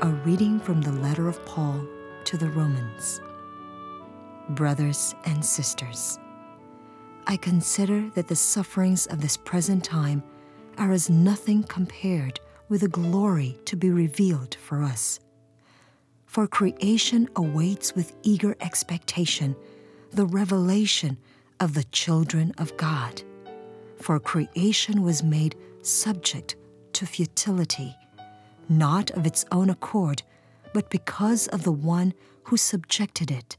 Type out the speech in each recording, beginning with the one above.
A reading from the letter of Paul to the Romans. Brothers and sisters, I consider that the sufferings of this present time are as nothing compared with the glory to be revealed for us. For creation awaits with eager expectation the revelation of the children of God. For creation was made subject to futility, not of its own accord, but because of the one who subjected it,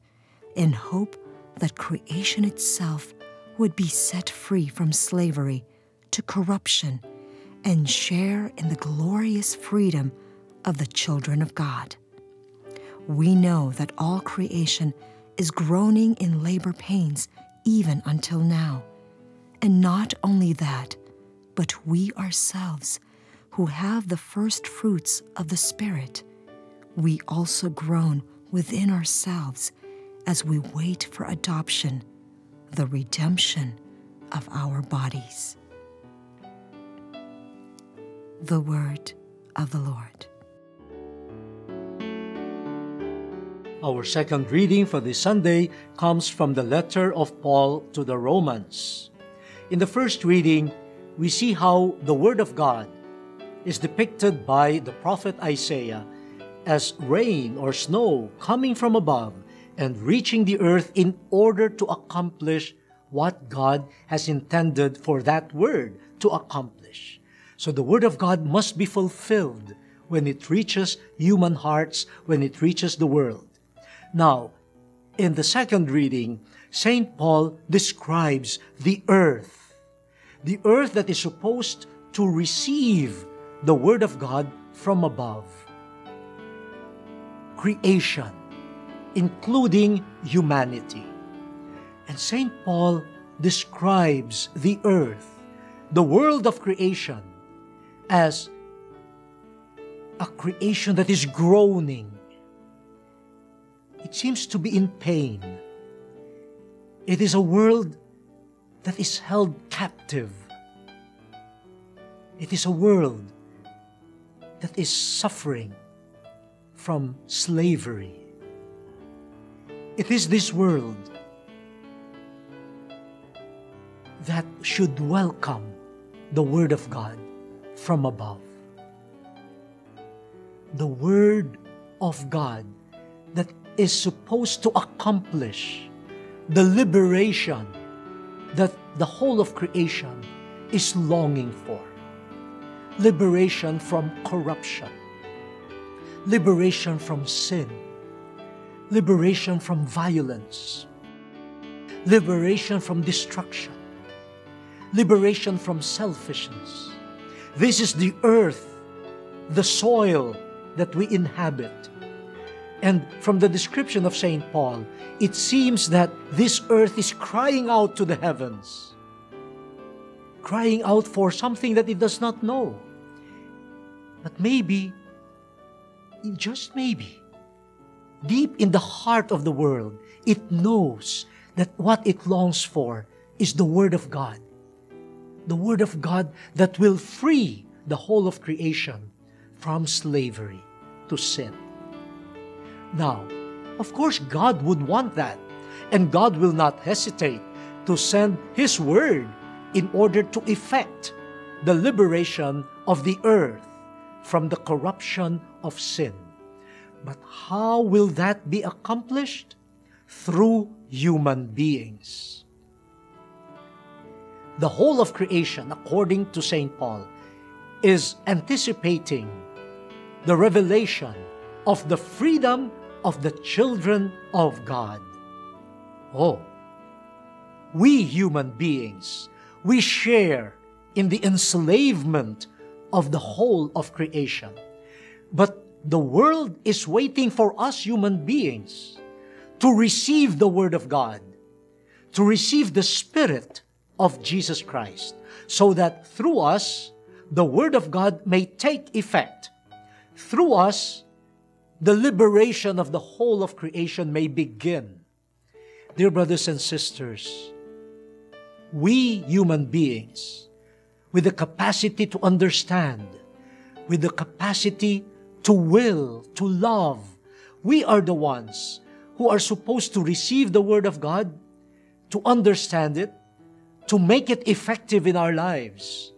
in hope that creation itself would be set free from slavery to corruption and share in the glorious freedom of the children of God. We know that all creation is groaning in labor pains even until now. And not only that, but we ourselves, who have the first fruits of the Spirit, we also groan within ourselves as we wait for adoption, the redemption of our bodies. The word of the Lord. Our second reading for this Sunday comes from the letter of Paul to the Romans. In the first reading, we see how the Word of God is depicted by the prophet Isaiah as rain or snow coming from above and reaching the earth in order to accomplish what God has intended for that Word to accomplish. So the Word of God must be fulfilled when it reaches human hearts, when it reaches the world. Now, in the second reading, St. Paul describes the earth that is supposed to receive the Word of God from above. Creation, including humanity. And St. Paul describes the earth, the world of creation, as a creation that is groaning. It seems to be in pain. It is a world that is held captive. It is a world that is suffering from slavery. It is this world that should welcome the Word of God from above. The Word of God that is supposed to accomplish the liberation that the whole of creation is longing for. Liberation from corruption. Liberation from sin. Liberation from violence. Liberation from destruction. Liberation from selfishness. This is the earth, the soil that we inhabit. And from the description of St. Paul, it seems that this earth is crying out to the heavens, crying out for something that it does not know. But maybe, just maybe, deep in the heart of the world, it knows that what it longs for is the Word of God. The Word of God that will free the whole of creation from slavery to sin. Now, of course, God would want that, and God will not hesitate to send His Word in order to effect the liberation of the earth from the corruption of sin. But how will that be accomplished? Through human beings. The whole of creation, according to St. Paul, is anticipating the revelation of the freedom of the children of God. Oh, we human beings, we share in the enslavement of the whole of creation. But the world is waiting for us human beings to receive the Word of God, to receive the Spirit of Jesus Christ, so that through us, the Word of God may take effect. Through us, the liberation of the whole of creation may begin. Dear brothers and sisters, we human beings, with the capacity to understand, with the capacity to will, to love. We are the ones who are supposed to receive the Word of God, to understand it, to make it effective in our lives.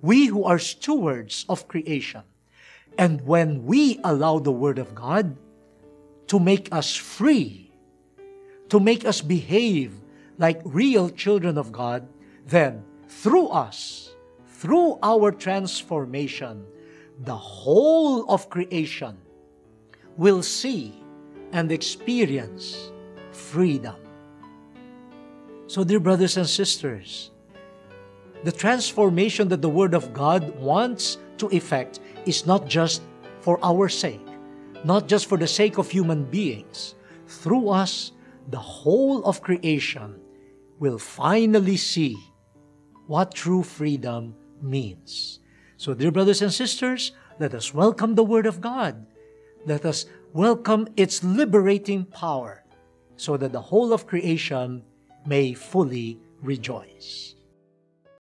We who are stewards of creation. And when we allow the Word of God to make us free, to make us behave like real children of God, then through us, through our transformation, the whole of creation will see and experience freedom. So, dear brothers and sisters, the transformation that the Word of God wants to effect is not just for our sake, not just for the sake of human beings. Through us, the whole of creation will finally see what true freedom means. So, dear brothers and sisters, let us welcome the Word of God. Let us welcome its liberating power so that the whole of creation may fully rejoice.